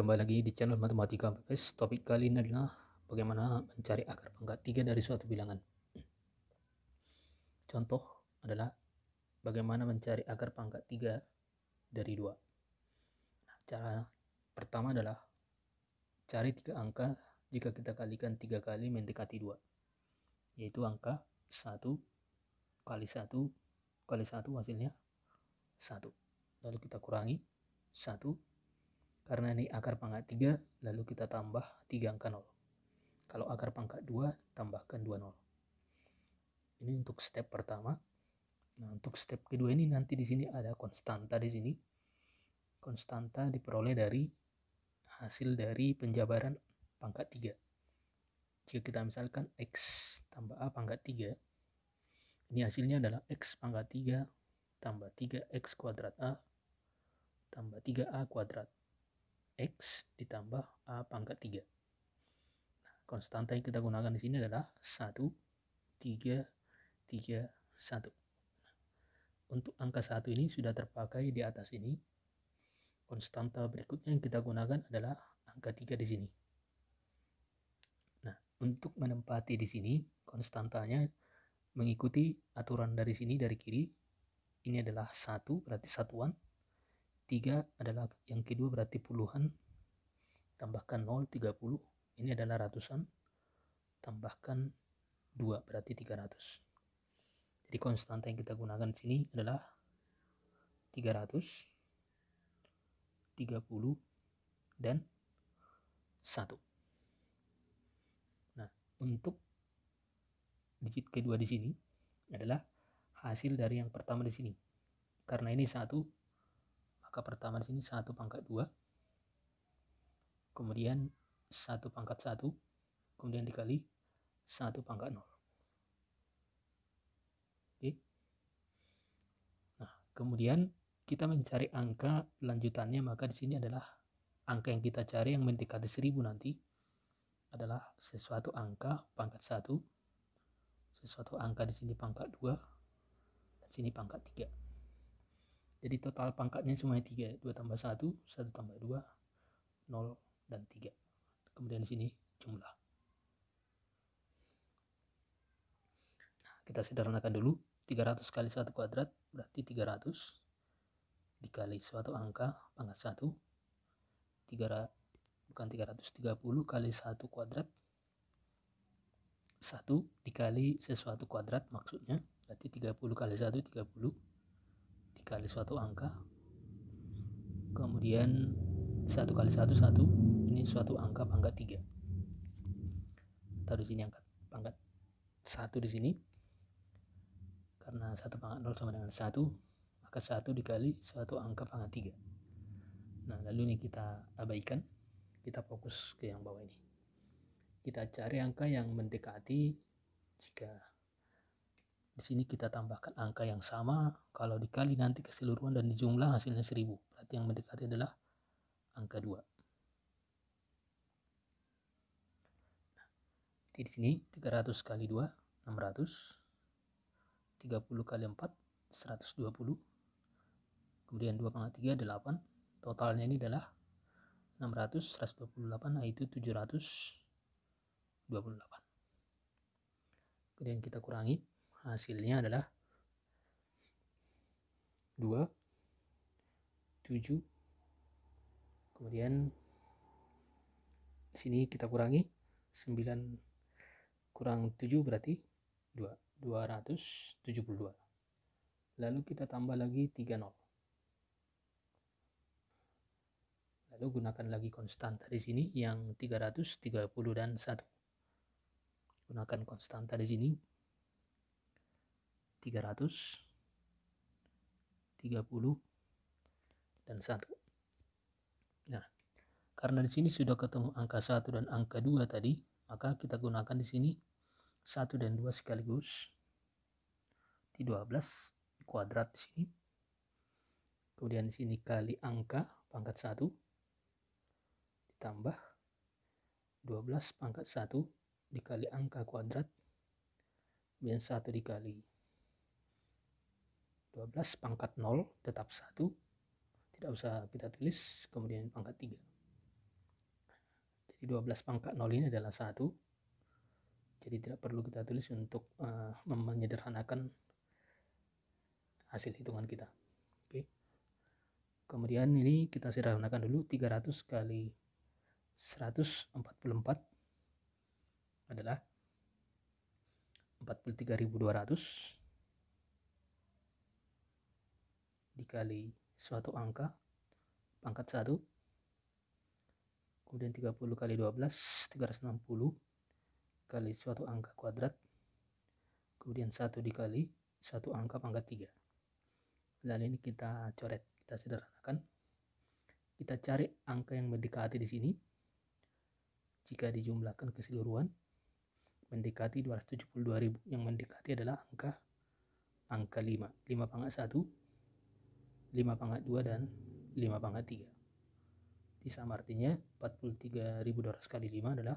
kembali lagi di channel Matematika guys. Topik kali ini adalah bagaimana mencari akar pangkat 3 dari suatu bilangan. Contoh adalah bagaimana mencari akar pangkat 3 dari 2. Nah, cara pertama adalah cari 3 angka jika kita kalikan 3 kali mendekati 2, yaitu angka 1 kali 1 kali 1 hasilnya 1. Lalu kita kurangi 1. Karena ini akar pangkat 3, lalu kita tambah 3 angka 0. Kalau akar pangkat 2, tambahkan 2 0. Ini untuk step pertama. Nah, untuk step kedua ini nanti di sini ada konstanta di sini. Konstanta diperoleh dari hasil dari penjabaran pangkat 3. Jika kita misalkan X tambah A pangkat 3, ini hasilnya adalah X pangkat 3 tambah 3X kuadrat A tambah 3A kuadrat X ditambah A pangkat 3. Nah, konstanta yang kita gunakan di sini adalah 1, 3, 3, 1. Untuk angka 1 ini sudah terpakai di atas ini. Konstanta berikutnya yang kita gunakan adalah angka 3 di sini. Nah, untuk menempati di sini, konstantanya mengikuti aturan dari sini, dari kiri. Ini adalah 1, berarti satuan. 3 adalah yang kedua, berarti puluhan. Tambahkan 0, 30. Ini adalah ratusan. Tambahkan 2, berarti 300. Jadi konstanta yang kita gunakan di sini adalah 300, 30, dan 1. Nah, untuk digit kedua di sini adalah hasil dari yang pertama di sini. Karena ini 1, maka pertama di sini 1 pangkat 2, kemudian 1 pangkat 1, kemudian dikali 1 pangkat 0. Oke. Nah, kemudian kita mencari angka lanjutannya, maka di sini adalah angka yang kita cari yang mendekati 1000 nanti adalah sesuatu angka pangkat 1, sesuatu angka di sini pangkat 2, dan sini pangkat 3. Jadi total pangkatnya semuanya 3, 2 tambah 1, 1 tambah 2, 0, dan 3. Kemudian di sini jumlah. Nah, kita sederhanakan dulu. 300 kali 1 kuadrat berarti 300 dikali suatu angka pangkat 1. 330 kali 1 kuadrat. 1 dikali sesuatu kuadrat maksudnya. Berarti 30 kali 1, 30. Dikali suatu angka. Kemudian 1 kali 1, 1. Ini suatu angka pangkat 3. Taruh di sini angka pangkat 1 di sini. Karena 1 pangkat 0 sama dengan 1, maka 1 dikali suatu angka pangkat 3. Nah, lalu ini kita abaikan. Kita fokus ke yang bawah ini. Kita cari angka yang mendekati. Jika di sini kita tambahkan angka yang sama, kalau dikali nanti keseluruhan dan dijumlah hasilnya 1000. Berarti yang mendekati adalah angka 2. Nah, di sini 300 kali 2, 600. 30 kali 4, 120. Kemudian 2 pangkat 3, 8. Totalnya ini adalah 600, 128, yaitu 728. Kemudian kita kurangi. Hasilnya adalah 2, 7. Kemudian sini kita kurangi. 9 kurang 7 berarti 2. 272. Lalu kita tambah lagi 3 0. Lalu gunakan lagi konstanta di sini yang 330 dan 1. Gunakan konstanta di sini 300, 30, dan 1. Nah, karena di sini sudah ketemu angka 1 dan angka 2 tadi, maka kita gunakan di sini 1 dan 2 sekaligus. Di 12 kuadrat di sini. Kemudian di sini kali angka pangkat 1 ditambah 12 pangkat 1 dikali angka kuadrat. Kemudian 1 dikali 12 pangkat 0 tetap 1. Tidak usah kita tulis. Kemudian pangkat 3. Jadi 12 pangkat 0 ini adalah 1. Jadi tidak perlu kita tulis untuk menyederhanakan hasil hitungan kita. Oke. Kemudian ini kita sederhanakan dulu. 300 kali 144 adalah 43.200 dikali suatu angka pangkat 1, kemudian 30 kali 12 360 kali suatu angka kuadrat, kemudian 1 dikali suatu angka pangkat 3. Lalu ini kita coret, kita sederhanakan. Kita cari angka yang mendekati di sini. Jika dijumlahkan keseluruhan mendekati 272.000. Yang mendekati adalah angka 5. 5 pangkat 1, 5 pangkat 2, dan 5 pangkat 3. Sama artinya 43.200 kali 5 adalah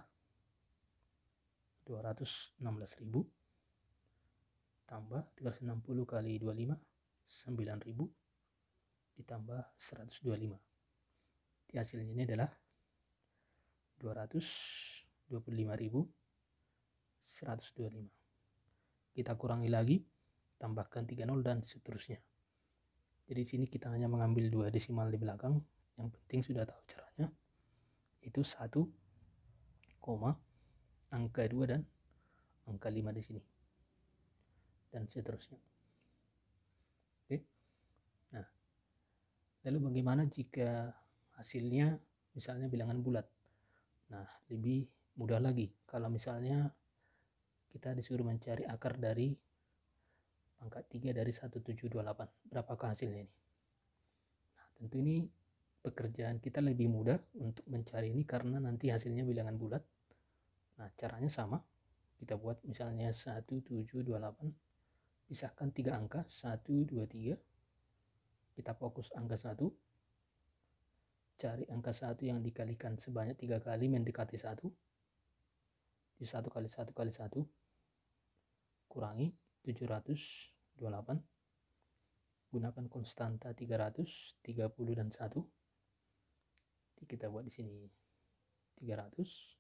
216.000 tambah 360 kali 25 9.000 ditambah 125. Di hasilnya ini adalah 225.125. Kita kurangi lagi, tambahkan 30 dan seterusnya. Jadi di sini kita hanya mengambil 2 desimal di belakang. Yang penting sudah tahu caranya. Itu 1, angka 2 dan angka 5 di sini. Dan seterusnya. Oke. Nah, lalu bagaimana jika hasilnya misalnya bilangan bulat? Nah, lebih mudah lagi. Kalau misalnya kita disuruh mencari akar dari pangkat 3 dari 1728. Berapakah hasilnya ini? Nah, tentu ini pekerjaan kita lebih mudah untuk mencari ini karena nanti hasilnya bilangan bulat. Nah, caranya sama. Kita buat misalnya 1728. Pisahkan 3 angka, 1, 2, 3. Kita fokus angka 1. Cari angka 1 yang dikalikan sebanyak 3 kali mendekati 1. Di 1 kali 1 kali 1. Kurangi 728. Gunakan konstanta 300, 30, dan 1. Kita buat di sini 300,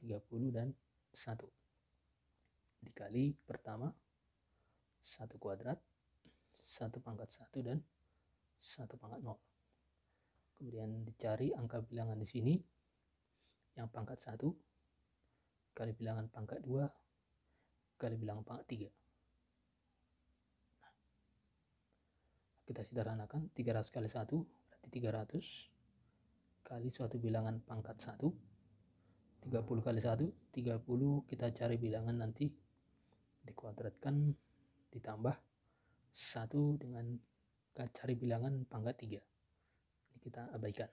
30, dan 1 dikali pertama 1 kuadrat, 1 pangkat 1, dan 1 pangkat 0. Kemudian dicari angka bilangan di sini yang pangkat 1 kali bilangan pangkat 2 kali bilangan pangkat 3. Kita sederhanakan. 300 kali 1 berarti 300 kali suatu bilangan pangkat 1. 30 kali 1, 30. Kita cari bilangan nanti dikuadratkan ditambah 1 dengan cari bilangan pangkat 3. Ini kita abaikan.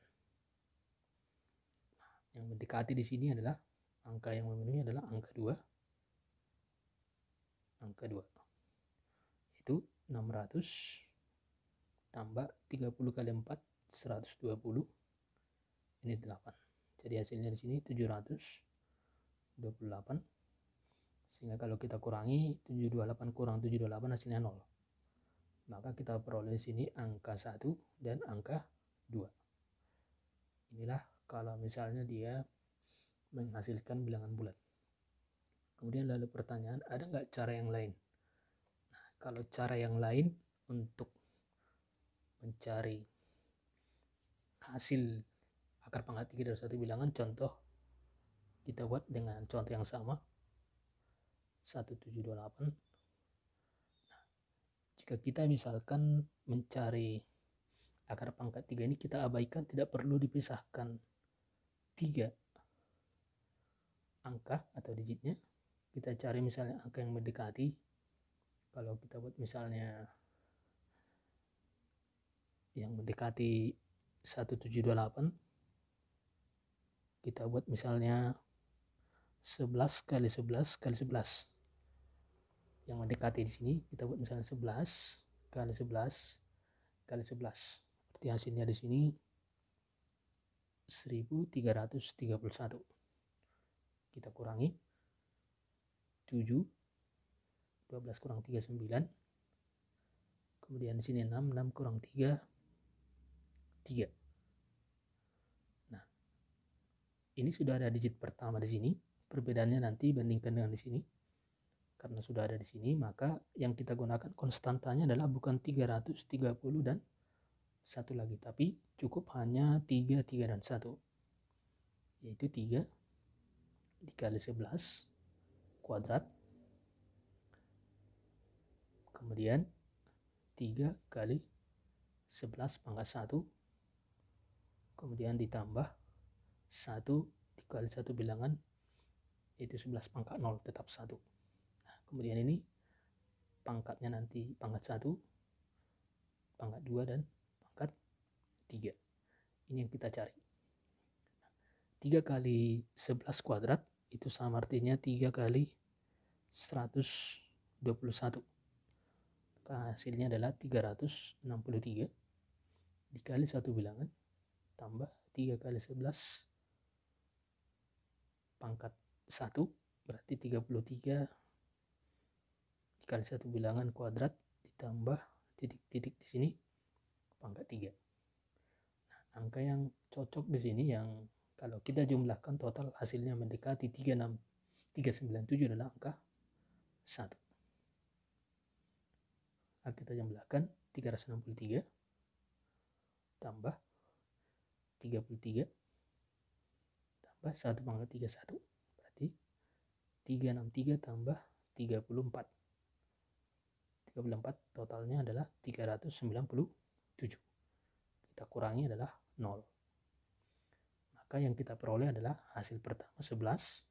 Yang mendekati di sini adalah angka yang memenuhi adalah angka 2. Angka 2 itu 600 tambah 30 kali 4 120. Ini 8. Jadi hasilnya di sini 728. Sehingga kalau kita kurangi 728 kurang 728 hasilnya 0. Maka kita peroleh di sini angka 1 dan angka 2. Inilah kalau misalnya dia menghasilkan bilangan bulat. Kemudian lalu pertanyaan, ada nggak cara yang lain? Nah, kalau cara yang lain untuk mencari hasil akar pangkat 3 dari satu bilangan, contoh kita buat dengan contoh yang sama 1728. Nah, jika kita misalkan mencari akar pangkat 3 ini, kita abaikan, tidak perlu dipisahkan 3 angka atau digitnya. Kita cari misalnya angka yang mendekati. Kalau kita buat misalnya yang mendekati 1728, kita buat misalnya 11 kali 11 kali 11. Yang mendekati di sini kita buat misalnya 11 kali 11 kali 11. Berarti hasilnya di sini 1331. Kita kurangi 7, 12 kurang 3 9. Kemudian di sini 6 kurang 3 3. Nah, ini sudah ada digit pertama di sini. Perbedaannya nanti bandingkan dengan di sini. Karena sudah ada di sini, maka yang kita gunakan konstantanya adalah bukan 330 dan 1 lagi, tapi cukup hanya 3, 3, dan 1. Yaitu 3 dikali 11 kuadrat. Kemudian 3 kali 11 pangkat 1. Kemudian ditambah 1 dikali 1 bilangan, yaitu 11 pangkat 0, tetap 1. Kemudian ini pangkatnya nanti pangkat 1, pangkat 2, dan pangkat 3. Ini yang kita cari. 3 kali 11 kuadrat itu sama artinya 3 kali 121. Maka hasilnya adalah 363 dikali 1 bilangan tambah 3 kali 11 pangkat 1, berarti 33 dikali 1 bilangan kuadrat ditambah titik-titik di sini pangkat 3. Nah, angka yang cocok di sini yang kalau kita jumlahkan total hasilnya mendekati 397 adalah angka 1. Nah, kita jumlahkan 363 tambah 33 tambah 1 pangkat 31, berarti 363 tambah 34. 34 totalnya adalah 397. Kita kurangi adalah 0. Maka yang kita peroleh adalah hasil pertama 11,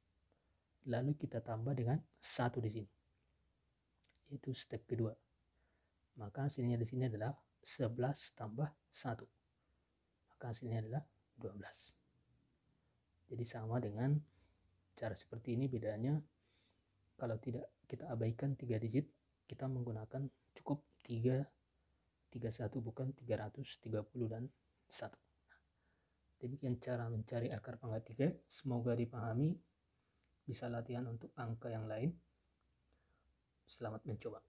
lalu kita tambah dengan 1 di sini. Itu step kedua. Maka hasilnya di sini adalah 11 tambah 1. Maka hasilnya adalah 12. Jadi sama dengan cara seperti ini, bedanya kalau tidak kita abaikan 3 digit, kita menggunakan cukup 3, 31 bukan 330 dan 1. Demikian cara mencari akar pangkat 3. Semoga dipahami, bisa latihan untuk angka yang lain. Selamat mencoba.